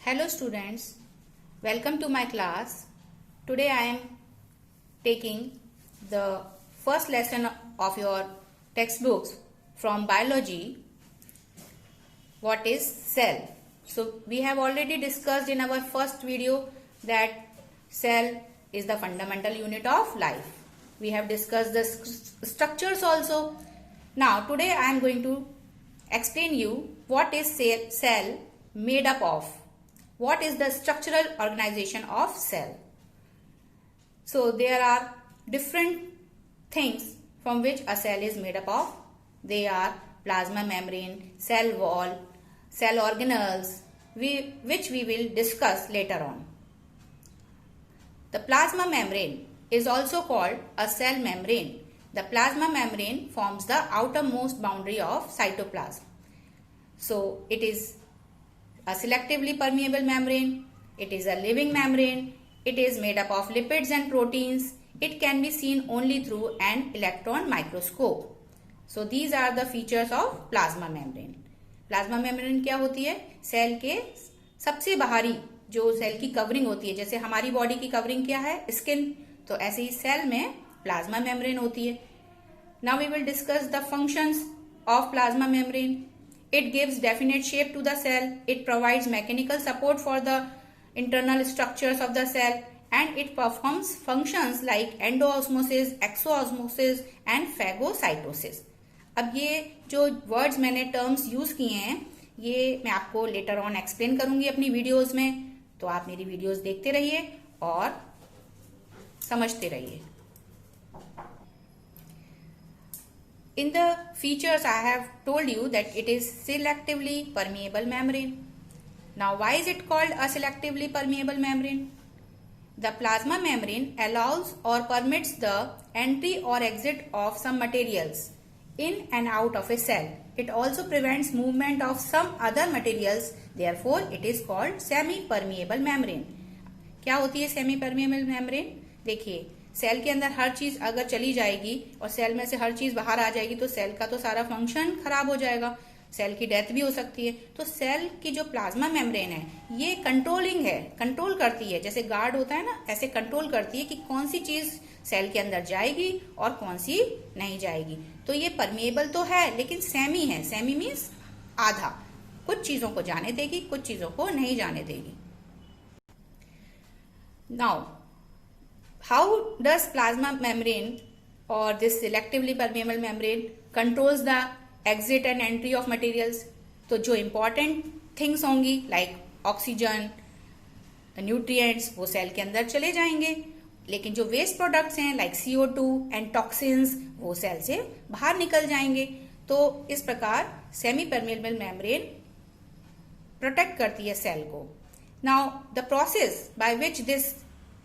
Hello students, welcome to my class. Today I am taking the first lesson of your textbooks from biology. What is cell? So we have already discussed in our first video that cell is the fundamental unit of life. We have discussed the structures also. Now today I am going to explain you what is cell made up of. What is the structural organization of cell? So there are different things from which a cell is made up of. They are plasma membrane, cell wall, cell organelles, which we will discuss later on. The plasma membrane is also called a cell membrane. The plasma membrane forms the outermost boundary of cytoplasm. So it is a selectively permeable membrane. It is a living membrane. It is made up of lipids and proteins. It can be seen only through an electron microscope. So these are the features of plasma membrane. Plasma membrane क्या होती है? Cell के सबसे बाहरी जो cell की covering होती है, जैसे हमारी बॉडी की कवरिंग क्या है? स्किन. तो ऐसे ही सेल में प्लाज्मा मेम्ब्रेन होती है. Now we will discuss the functions of plasma membrane. It gives definite shape to the cell. It provides mechanical support for the internal structures of the cell, and it performs functions like endoosmosis, exoosmosis and phagocytosis. अब ये जो words मैंने terms use किए हैं ये मैं आपको later on explain करूंगी अपनी वीडियोस में. तो आप मेरी वीडियोस देखते रहिए और समझते रहिए. In the features I have told you that it is selectively permeable membrane. Now why is it called a selectively permeable membrane? The plasma membrane allows or permits the entry or exit of some materials in and out of a cell. It also prevents movement of some other materials. Therefore it is called semi-permeable membrane. क्या होती है semi-permeable membrane? देखिए cell के अंदर हर चीज अगर चली जाएगी और सेल में से हर चीज बाहर आ जाएगी तो सेल का तो सारा फंक्शन खराब हो जाएगा. सेल की डेथ भी हो सकती है. तो सेल की जो प्लाज्मा मेम्ब्रेन है ये कंट्रोलिंग है, कंट्रोल करती है. जैसे गार्ड होता है ना, ऐसे कंट्रोल करती है कि कौन सी चीज सेल के अंदर जाएगी और कौन सी नहीं जाएगी. तो ये परमेएबल तो है लेकिन सेमी है. सेमी मीन्स आधा. कुछ चीजों को जाने देगी, कुछ चीजों को नहीं जाने देगी. Now how does plasma membrane or this selectively permeable membrane controls the exit and entry of materials? तो जो important things होंगी like oxygen, nutrients वो सेल के अंदर चले जाएंगे, लेकिन जो waste products हैं like CO2 and toxins वो सेल से बाहर निकल जाएंगे. तो इस प्रकार सेमी परमेबल मेम्ब्रेन प्रोटेक्ट करती है सेल को. Now the process by which this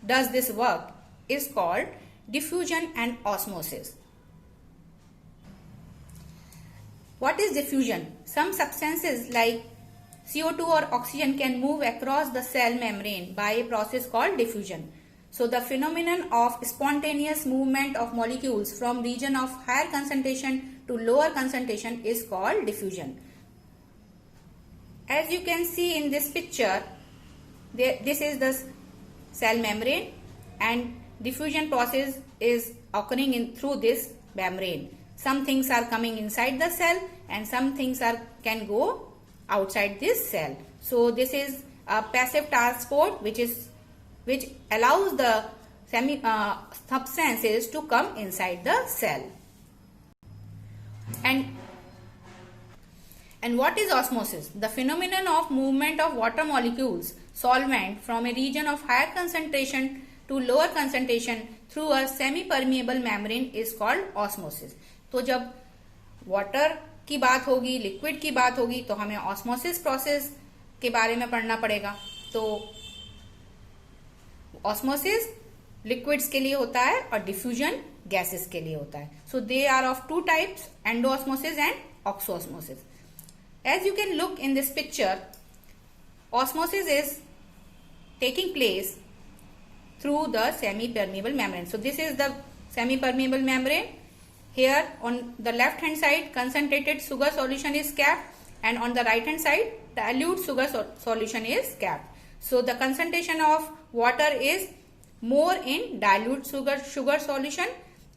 does this work is called diffusion and osmosis. What is diffusion? Some substances like CO2 or oxygen can move across the cell membrane by a process called diffusion. So the phenomenon of spontaneous movement of molecules from region of higher concentration to lower concentration is called diffusion. As you can see in this picture, this is the cell membrane and diffusion process is occurring through this membrane. Some things are coming inside the cell and some things can go outside this cell. So this is a passive transport which allows the substances to come inside the cell. And what is osmosis? The phenomenon of movement of water molecules, solvent from a region of higher concentration to lower concentration through a semi-permeable membrane is called osmosis. तो जब water की बात होगी, liquid की बात होगी तो हमें ऑस्मोसिस प्रोसेस के बारे में पढ़ना पड़ेगा. तो ऑस्मोसिस लिक्विड्स के लिए होता है और डिफ्यूजन गैसेस के लिए होता है. So they are of two types, endoosmosis and exosmosis. As you can look in this picture, osmosis is taking place through the semi-permeable membrane. So this is the semi-permeable membrane. Here on the left hand side, concentrated sugar solution is kept and on the right hand side dilute sugar solution is kept. So the concentration of water is more in dilute sugar solution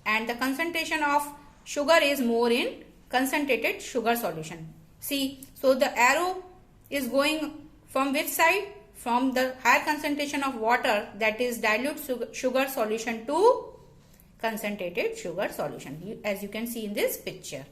and the concentration of sugar is more in concentrated sugar solution. See, so the arrow is going from which side? From the higher concentration of water, that is dilute sugar solution, to concentrated sugar solution, as you can see in this picture.